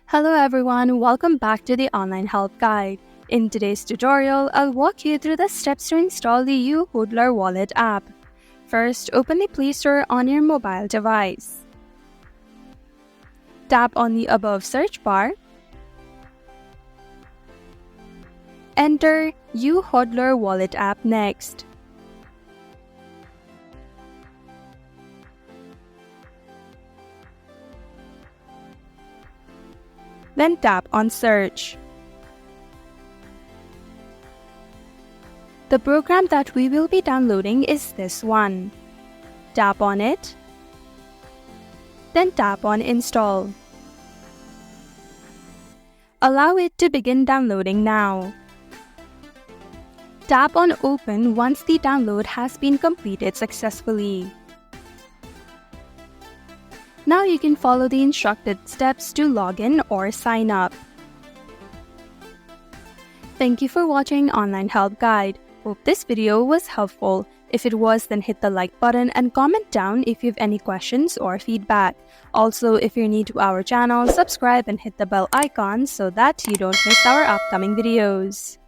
Hello everyone, welcome back to the online help guide. In today's tutorial, I'll walk you through the steps to install the YouHodler Wallet app. First, open the Play Store on your mobile device. Tap on the above search bar. Enter YouHodler Wallet app next. Then tap on Search. The program that we will be downloading is this one. Tap on it. Then tap on Install. Allow it to begin downloading now. Tap on Open once the download has been completed successfully. Now you can follow the instructed steps to log in or sign up. Thank you for watching Online Help Guide. Hope this video was helpful. If it was, then hit the like button and comment down if you have any questions or feedback. Also, if you're new to our channel, subscribe and hit the bell icon so that you don't miss our upcoming videos.